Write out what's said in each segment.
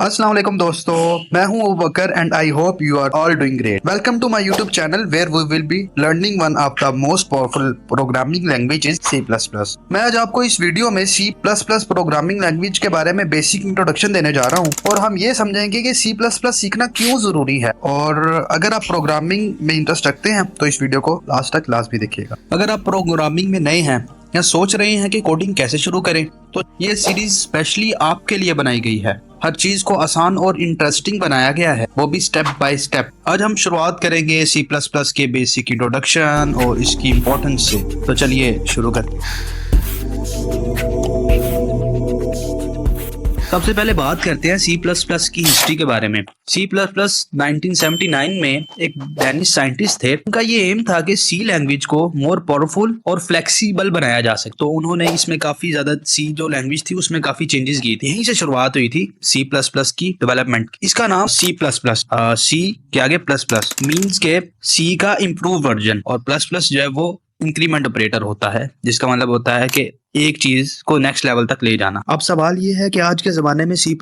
अस्सलाम वालेकुम दोस्तों, मैं हूं Abu Bakar and I hope you are all doing great. Welcome to my YouTube channel where we will be learning one of the most powerful programming languages C++। मैं आज आपको इस वीडियो में C++ प्रोग्रामिंग लैंग्वेज के बारे में बेसिक इंट्रोडक्शन देने जा रहा हूं और हम ये समझेंगे कि C++ सीखना क्यों जरूरी है। और अगर आप प्रोग्रामिंग में इंटरेस्ट रखते हैं तो इस वीडियो को लास्ट तक लाजमी देखिएगा। अगर आप प्रोग्रामिंग में नए हैं या सोच रहे हैं कि कोडिंग कैसे शुरू करें, तो ये सीरीज स्पेशली आपके लिए बनाई गई है। हर चीज को आसान और इंटरेस्टिंग बनाया गया है, वो भी स्टेप बाय स्टेप। आज हम शुरुआत करेंगे C++ के बेसिक इंट्रोडक्शन और इसकी इम्पोर्टेंस से। तो चलिए शुरू करते हैं। सबसे पहले बात करते हैं C++ की हिस्ट्री के बारे में। C++ 1979 में एक डेनिश साइंटिस्ट थे। उनका ये एम था कि C लैंग्वेज को मोर पावरफुल और फ्लेक्सिबल बनाया जा सके। तो उन्होंने इसमें काफी ज्यादा C जो लैंग्वेज थी उसमें काफी चेंजेस की थी। यहीं से शुरुआत हुई थी C++ की डेवलपमेंट। इसका नाम C++, C के आगे प्लस प्लस मीन्स के C का इम्प्रूव वर्जन, और प्लस प्लस जो है वो इंक्रीमेंट ऑपरेटर होता है, जिसका मतलब होता है कि एक चीज को नेक्स्ट लेवल तक ले जाना। अब सवाल ये है कि आज के जमाने में C++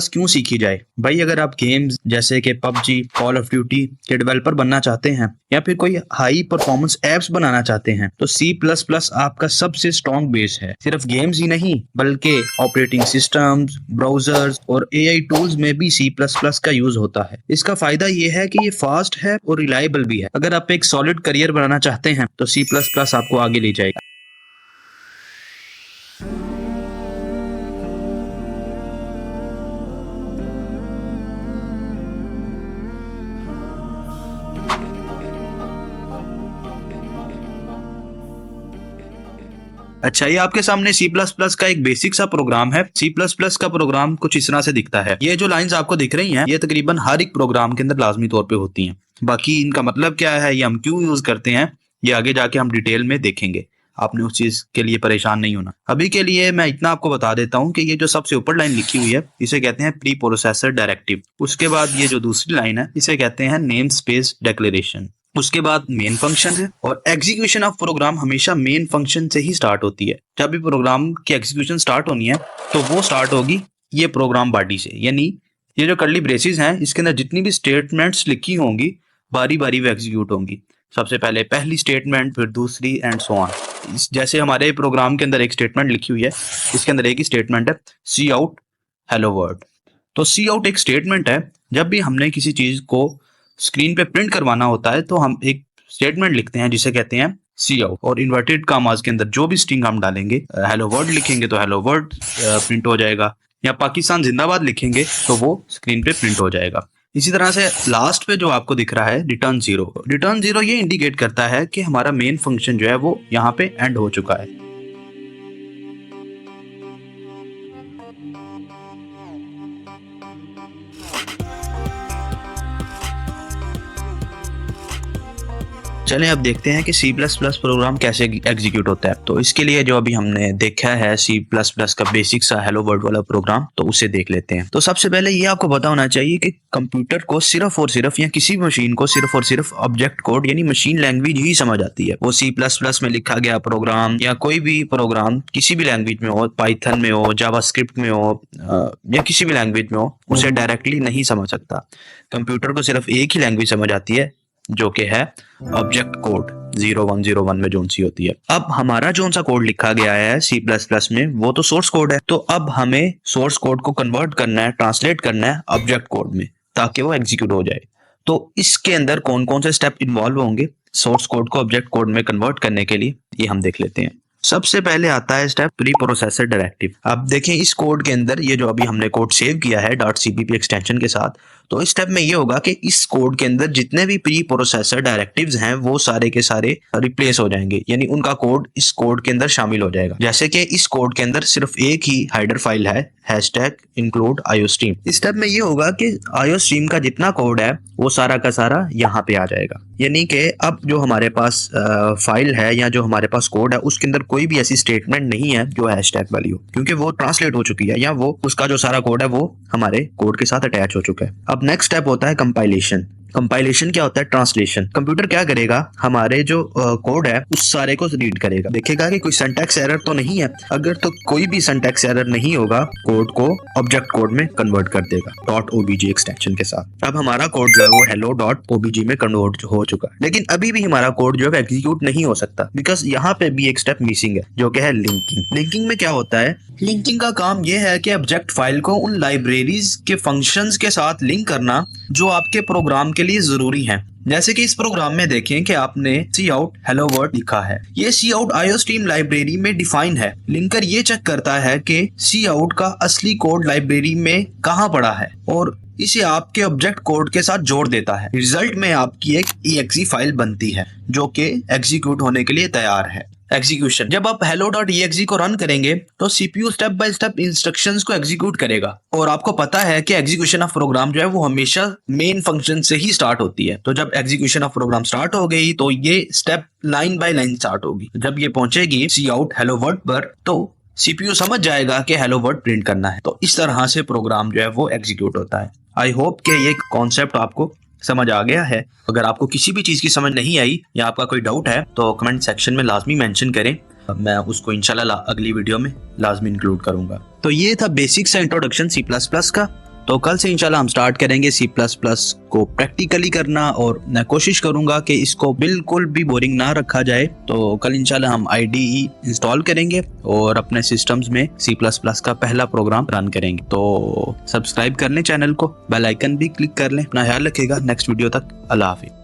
क्यों सीखी जाए। भाई, अगर आप गेम्स जैसे कि PUBG, कॉल ऑफ ड्यूटी के डेवलपर बनना चाहते हैं या फिर कोई हाई परफॉर्मेंस एप्स बनाना चाहते हैं तो C++ आपका सबसे स्ट्रॉन्ग बेस है। सिर्फ गेम्स ही नहीं बल्कि ऑपरेटिंग सिस्टम्स, ब्राउजर्स और AI टूल्स में भी C++ का यूज होता है। इसका फायदा ये है कि ये फास्ट है और रिलायबल भी है। अगर आप एक सॉलिड करियर बनाना चाहते हैं तो C++ आपको आगे ले जाएगा। अच्छा, ये आपके सामने C++ का एक बेसिक सा प्रोग्राम है। C++ का प्रोग्राम कुछ इस तरह से दिखता है। ये जो लाइंस आपको दिख रही हैं, ये तकरीबन हर एक प्रोग्राम के अंदर लाजमी तौर पे होती हैं। बाकी इनका मतलब क्या है, ये हम क्यों यूज करते हैं, ये आगे जाके हम डिटेल में देखेंगे। आपने उस चीज के लिए परेशान नहीं होना। अभी के लिए मैं इतना आपको बता देता हूँ कि ये जो सबसे ऊपर लाइन लिखी हुई है इसे कहते हैं प्री प्रोसेसर डायरेक्टिव। उसके बाद ये जो दूसरी लाइन है इसे कहते हैं नेम स्पेस डिक्लेरेशन। उसके बाद मेन फंक्शन है, और एग्जीक्यूशन ऑफ प्रोग्राम हमेशा मेन फंक्शन से ही स्टार्ट होती है। जब भी प्रोग्राम की एग्जीक्यूशन स्टार्ट होनी है तो वो स्टार्ट होगी ये प्रोग्राम बॉडी से, यानी ये जो कर्ली ब्रेसेस हैं इसके अंदर जितनी भी स्टेटमेंट्स लिखी होंगी बारी बारी वो एग्जीक्यूट होंगी। सबसे पहले पहली स्टेटमेंट, फिर दूसरी एंड सो ऑन। जैसे हमारे प्रोग्राम के अंदर एक स्टेटमेंट लिखी हुई है, इसके अंदर एक ही स्टेटमेंट है सी आउट हेलो वर्ल्ड। तो सी आउट एक स्टेटमेंट है। जब भी हमने किसी चीज को स्क्रीन पे प्रिंट करवाना होता है तो हम एक स्टेटमेंट लिखते हैं जिसे कहते हैं सी आउट, और इन्वर्टेड कामास के अंदर जो भी स्ट्रिंग हम डालेंगे, हेलो वर्ल्ड लिखेंगे तो हेलो वर्ल्ड प्रिंट हो जाएगा, या पाकिस्तान जिंदाबाद लिखेंगे तो वो स्क्रीन पे प्रिंट हो जाएगा। इसी तरह से लास्ट पे जो आपको दिख रहा है रिटर्न जीरो ये इंडिकेट करता है कि हमारा मेन फंक्शन जो है वो यहाँ पे एंड हो चुका है। चलें अब देखते हैं कि C++ प्रोग्राम कैसे एग्जीक्यूट होता है। तो इसके लिए जो अभी हमने देखा है C++ का बेसिक सा हेलो वर्ल्ड वाला प्रोग्राम, तो उसे देख लेते हैं। तो सबसे पहले ये आपको पता होना चाहिए कि कंप्यूटर को सिर्फ और सिर्फ, या किसी मशीन को सिर्फ और सिर्फ ऑब्जेक्ट कोड यानी मशीन लैंग्वेज ही समझ आती है। वो C++ में लिखा गया प्रोग्राम या कोई भी प्रोग्राम किसी भी लैंग्वेज में हो, पाइथन में हो, जावास्क्रिप्ट में हो या किसी भी लैंग्वेज में हो, उसे डायरेक्टली नहीं समझ सकता। कंप्यूटर को सिर्फ एक ही लैंग्वेज समझ आती है जो कि है ऑब्जेक्ट कोड 0101 में जोन सी होती है। अब हमारा जोन सा कोड लिखा गया है C++ में वो तो सोर्स कोड है। तो अब हमें सोर्स कोड को कन्वर्ट करना है, ट्रांसलेट करना है ऑब्जेक्ट कोड में ताकि वो एग्जीक्यूट हो जाए। तो इसके अंदर कौन कौन से स्टेप इन्वॉल्व होंगे सोर्स कोड को ऑब्जेक्ट कोड में कन्वर्ट करने के लिए, ये हम देख लेते हैं। सबसे पहले आता है स्टेप प्री प्रोसेसर डायरेक्टिव। अब देखें इस कोड के अंदर ये जो अभी हमने कोड सेव किया है .cpp एक्सटेंशन के साथ, तो इस स्टेप में ये होगा कि इस कोड के अंदर जितने भी प्री प्रोसेसर डायरेक्टिव्स हैं वो सारे के सारे रिप्लेस हो जाएंगे, यानी उनका कोड इस कोड के अंदर शामिल हो जाएगा। जैसे कि इस कोड के अंदर सिर्फ एक ही हाइडर फाइल है #include iostream। इस स्टेप में ये होगा कि iostream का जितना कोड है वो सारा का सारा यहाँ पे आ जाएगा, यानी कि अब जो हमारे पास फाइल है या जो हमारे पास कोड है उसके अंदर कोई भी ऐसी स्टेटमेंट नहीं है जो हैशटैग वाली हो, क्योंकि वो ट्रांसलेट हो चुकी है या वो उसका जो सारा कोड है वो हमारे कोड के साथ अटैच हो चुका है। अब नेक्स्ट स्टेप होता है कंपाइलेशन, कंपाइलेशन क्या होता है? ट्रांसलेशन। कंप्यूटर क्या करेगा, हमारे जो कोड है उस सारे को रीड करेगा, देखेगा कि कोई सिंटैक्स एरर तो नहीं है। अगर तो कोई भी सिंटैक्स एरर नहीं होगा, कोड को ऑब्जेक्ट कोड में कन्वर्ट कर देगा .obj एक्सटेंशन के साथ। अब हमारा कोड जो है वो hello.obj में कन्वर्ट हो चुका है, लेकिन अभी भी हमारा कोड जो है एग्जीक्यूट नहीं हो सकता, बिकॉज यहाँ पे भी एक स्टेप मिसिंग है, जो कि है लिंकिंग। लिंकिंग में क्या होता है? लिंकिंग का काम यह है कि ऑब्जेक्ट फाइल को उन लाइब्रेरीज के फंक्शंस के साथ लिंक करना जो आपके प्रोग्राम के लिए जरूरी हैं। जैसे कि इस प्रोग्राम में देखें कि आपने cout hello world लिखा है, ये cout iostream लाइब्रेरी में डिफाइन है। लिंकर ये चेक करता है कि cout का असली कोड लाइब्रेरी में कहाँ पड़ा है और इसे आपके ऑब्जेक्ट कोड के साथ जोड़ देता है। रिजल्ट में आपकी एक exe फाइल बनती है जो कि एग्जीक्यूट होने के लिए तैयार है। एग्जीक्यूशन, जब आप hello.exe को रन करेंगे तो CPU step by step instructions को एग्जीक्यूट करेगा, और आपको पता है कि एग्जीक्यूशन ऑफ प्रोग्राम जो है वो हमेशा मेन फंक्शन से ही स्टार्ट होती है। तो जब एग्जीक्यूशन ऑफ प्रोग्राम स्टार्ट हो गई तो ये step line by line start होगी। जब ये पहुंचेगी cout hello world पर तो सीपीयू समझ जाएगा कि हेलो वर्ड प्रिंट करना है। तो इस तरह से प्रोग्राम जो है वो एग्जीक्यूट होता है। आई होप कि ये कॉन्सेप्ट आपको समझ आ गया है। अगर आपको किसी भी चीज़ की समझ नहीं आई या आपका कोई डाउट है तो कमेंट सेक्शन में लाजमी मेंशन करें, मैं उसको इंशाल्लाह अगली वीडियो में लाजमी इंक्लूड करूंगा। तो ये था बेसिक सा इंट्रोडक्शन C++ का। तो कल से इंशाल्लाह हम स्टार्ट करेंगे C++ को प्रैक्टिकली करना, और मैं कोशिश करूंगा कि इसको बिल्कुल भी बोरिंग ना रखा जाए। तो कल इंशाल्लाह हम IDE इंस्टॉल करेंगे और अपने सिस्टम्स में C++ का पहला प्रोग्राम रन करेंगे। तो सब्सक्राइब कर लें चैनल को, बेल आइकन भी क्लिक कर लें। अपना ख्याल रखिएगा। नेक्स्ट वीडियो तक अल्लाह हाफिज़।